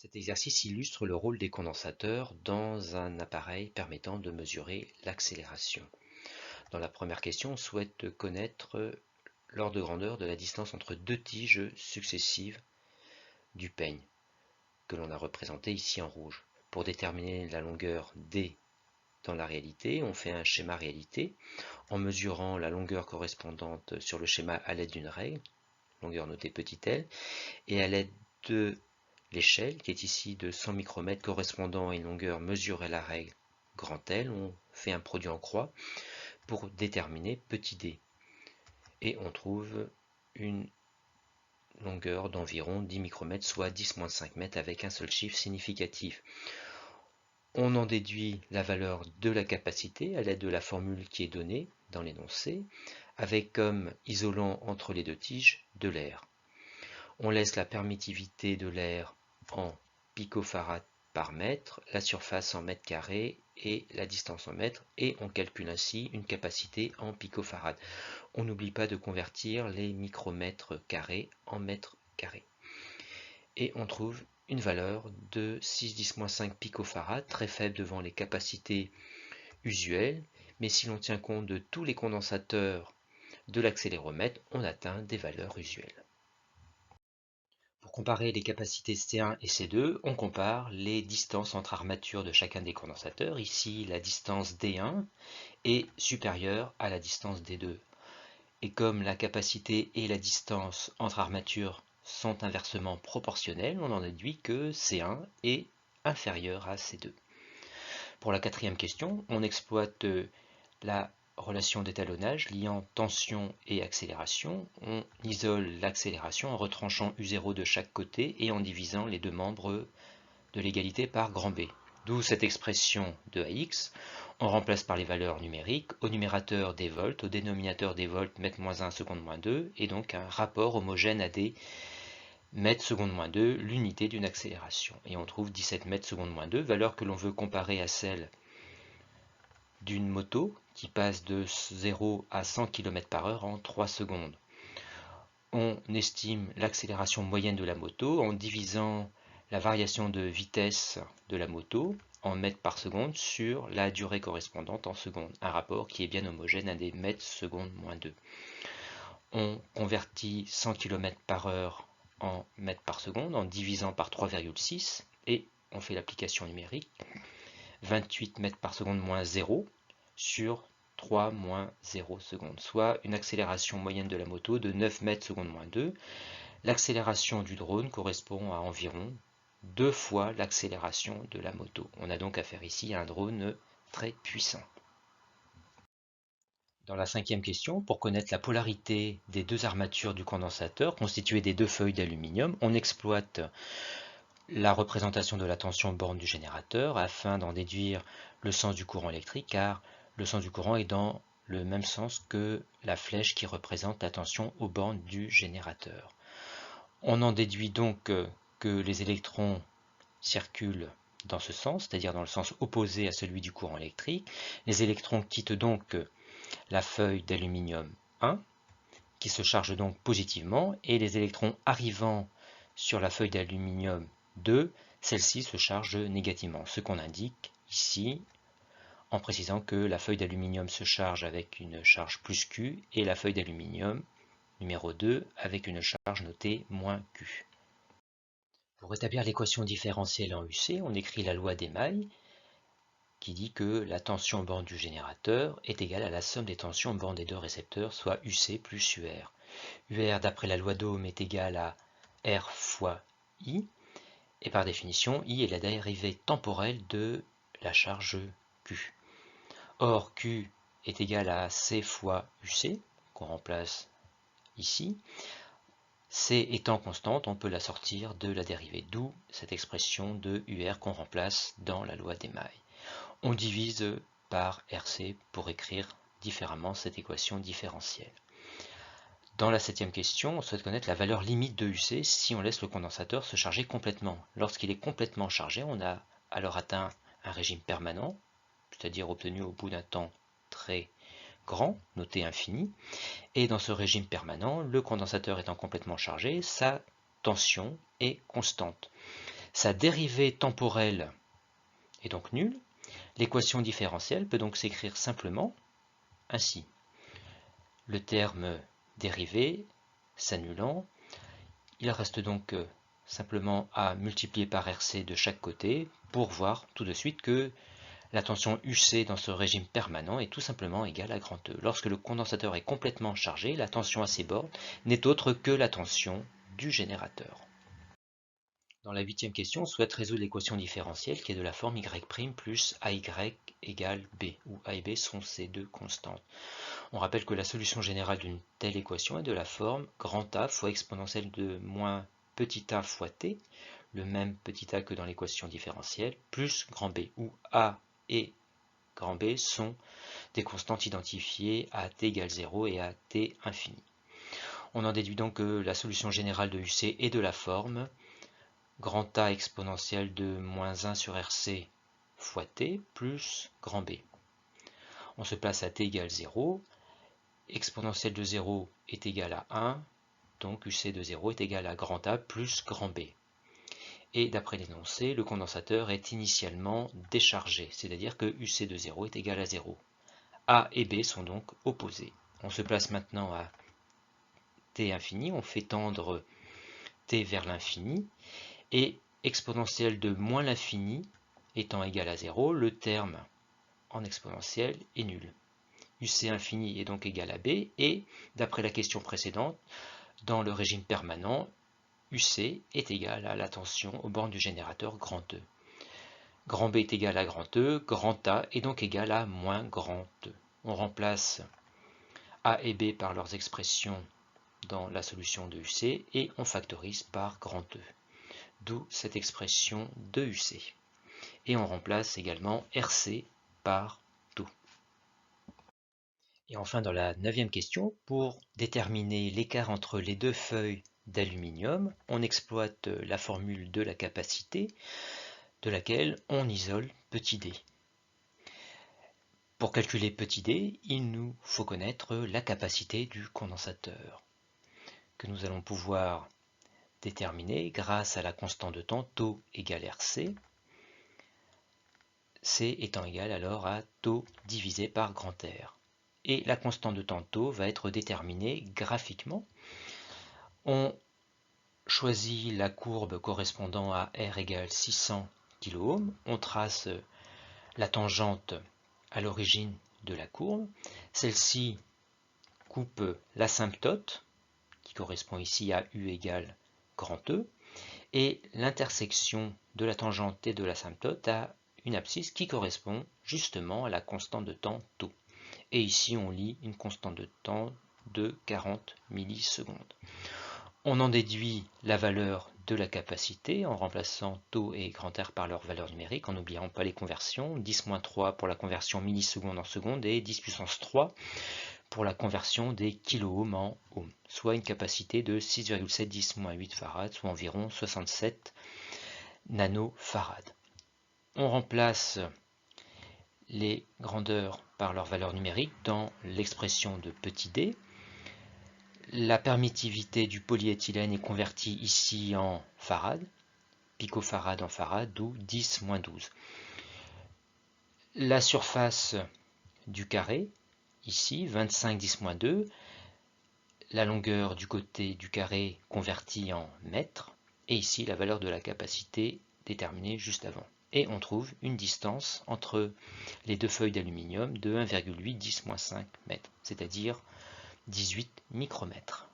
Cet exercice illustre le rôle des condensateurs dans un appareil permettant de mesurer l'accélération. Dans la première question, on souhaite connaître l'ordre de grandeur de la distance entre deux tiges successives du peigne, que l'on a représenté ici en rouge. Pour déterminer la longueur D dans la réalité, on fait un schéma réalité en mesurant la longueur correspondante sur le schéma à l'aide d'une règle, longueur notée petit l, et à l'aide de l'échelle, qui est ici de 100 micromètres correspondant à une longueur mesurée à la règle grand L, on fait un produit en croix pour déterminer petit d. Et on trouve une longueur d'environ 10 micromètres, soit 10-5 mètres avec un seul chiffre significatif. On en déduit la valeur de la capacité à l'aide de la formule qui est donnée dans l'énoncé, avec comme isolant entre les deux tiges de l'air. On laisse la permittivité de l'air en picofarad par mètre, la surface en mètres carrés et la distance en mètres, et on calcule ainsi une capacité en picofarad. On n'oublie pas de convertir les micromètres carrés en mètres carrés. Et on trouve une valeur de 6-10-5 picofarad, très faible devant les capacités usuelles, mais si l'on tient compte de tous les condensateurs de l'accéléromètre, on atteint des valeurs usuelles. Pour comparer les capacités C1 et C2, on compare les distances entre armatures de chacun des condensateurs. Ici, la distance D1 est supérieure à la distance D2. Et comme la capacité et la distance entre armatures sont inversement proportionnelles, on en déduit que C1 est inférieur à C2. Pour la quatrième question, on exploite la relation d'étalonnage liant tension et accélération. On isole l'accélération en retranchant U0 de chaque côté et en divisant les deux membres de l'égalité par grand B. D'où cette expression de AX. On remplace par les valeurs numériques, au numérateur des volts, au dénominateur des volts mètres moins 1 seconde moins 2, et donc un rapport homogène à des mètres seconde moins 2, l'unité d'une accélération. Et on trouve 17 mètres seconde moins 2, valeur que l'on veut comparer à celle d'une moto qui passe de 0 à 100 km/h en 3 secondes. On estime l'accélération moyenne de la moto en divisant la variation de vitesse de la moto en mètres par seconde sur la durée correspondante en secondes, un rapport qui est bien homogène à des mètres seconde moins 2. On convertit 100 km/h en mètres par seconde en divisant par 3,6 et on fait l'application numérique 28 mètres par seconde moins 0 sur 3 moins 0 secondes, soit une accélération moyenne de la moto de 9 mètres seconde moins 2. L'accélération du drone correspond à environ 2 fois l'accélération de la moto. On a donc affaire ici à un drone très puissant. Dans la cinquième question, pour connaître la polarité des deux armatures du condensateur constituées des deux feuilles d'aluminium, on exploite la représentation de la tension borne du générateur afin d'en déduire le sens du courant électrique, car le sens du courant est dans le même sens que la flèche qui représente la tension aux bornes du générateur. On en déduit donc que les électrons circulent dans ce sens, c'est-à-dire dans le sens opposé à celui du courant électrique. Les électrons quittent donc la feuille d'aluminium 1, qui se charge donc positivement, et les électrons arrivant sur la feuille d'aluminium 2, celle-ci se charge négativement, ce qu'on indique ici en précisant que la feuille d'aluminium se charge avec une charge plus Q et la feuille d'aluminium numéro 2 avec une charge notée moins Q. Pour établir l'équation différentielle en UC, on écrit la loi d'Émaille qui dit que la tension borne du générateur est égale à la somme des tensions borne des deux récepteurs, soit UC plus UR. UR, d'après la loi d'Ohm, est égal à R fois I, et par définition, I est la dérivée temporelle de la charge Q. Or, Q est égal à C fois UC, qu'on remplace ici. C étant constante, on peut la sortir de la dérivée, d'où cette expression de UR qu'on remplace dans la loi d'Émaille. On divise par RC pour écrire différemment cette équation différentielle. Dans la septième question, on souhaite connaître la valeur limite de UC si on laisse le condensateur se charger complètement. Lorsqu'il est complètement chargé, on a alors atteint un régime permanent, c'est-à-dire obtenu au bout d'un temps très grand, noté infini. Et dans ce régime permanent, le condensateur étant complètement chargé, sa tension est constante. Sa dérivée temporelle est donc nulle. L'équation différentielle peut donc s'écrire simplement ainsi. Le terme dérivé s'annulant, il reste donc simplement à multiplier par RC de chaque côté pour voir tout de suite que la tension UC dans ce régime permanent est tout simplement égale à grand E. Lorsque le condensateur est complètement chargé, la tension à ses bornes n'est autre que la tension du générateur. Dans la 8e question, on souhaite résoudre l'équation différentielle qui est de la forme y' plus AY égale B, où A et B sont ces deux constantes. On rappelle que la solution générale d'une telle équation est de la forme grand A fois exponentielle de moins petit a fois t, le même petit a que dans l'équation différentielle, plus grand B, où A et grand B sont des constantes identifiées à t égale 0 et à t infini. On en déduit donc que la solution générale de UC est de la forme grand A exponentielle de moins 1 sur RC fois t plus grand B. On se place à t égale 0, exponentielle de 0 est égale à 1, donc UC de 0 est égal à grand A plus grand B. Et d'après l'énoncé, le condensateur est initialement déchargé, c'est-à-dire que UC de 0 est égal à 0. A et B sont donc opposés. On se place maintenant à t infini, on fait tendre t vers l'infini, et exponentielle de moins l'infini étant égal à 0, le terme en exponentielle est nul. UC infini est donc égal à B, et d'après la question précédente, dans le régime permanent, UC est égal à la tension aux bornes du générateur grand E. Grand B est égal à grand E, grand A est donc égal à moins grand E. On remplace A et B par leurs expressions dans la solution de UC et on factorise par grand E. D'où cette expression de UC. Et on remplace également RC par taux. Et enfin, dans la 9e question, pour déterminer l'écart entre les deux feuilles d'aluminium, on exploite la formule de la capacité de laquelle on isole petit d. Pour calculer petit d, il nous faut connaître la capacité du condensateur, que nous allons pouvoir déterminer grâce à la constante de temps taux égale RC, C étant égal alors à taux divisé par grand R. Et la constante de temps taux va être déterminée graphiquement. On choisit la courbe correspondant à R égale 600 kΩ. On trace la tangente à l'origine de la courbe. Celle-ci coupe l'asymptote, qui correspond ici à U égale grand E, et l'intersection de la tangente et de l'asymptote a une abscisse qui correspond justement à la constante de temps taux. Et ici, on lit une constante de temps de 40 millisecondes. On en déduit la valeur de la capacité en remplaçant taux et grand R par leur valeur numérique, en n'oubliant pas les conversions, 10-3 pour la conversion milliseconde en seconde et 10 puissance 3 pour la conversion des kiloohms en ohms, soit une capacité de 6,7 farad, soit environ 67 nanofarads. On remplace les grandeurs par leur valeur numérique dans l'expression de petit d. La permittivité du polyéthylène est convertie ici en farad, picofarad en farad, d'où 10-12. La surface du carré, ici 25-10-2, la longueur du côté du carré convertie en mètres, et ici la valeur de la capacité déterminée juste avant. Et on trouve une distance entre les deux feuilles d'aluminium de 1,8 10-5 mètres, c'est-à-dire 18 micromètres.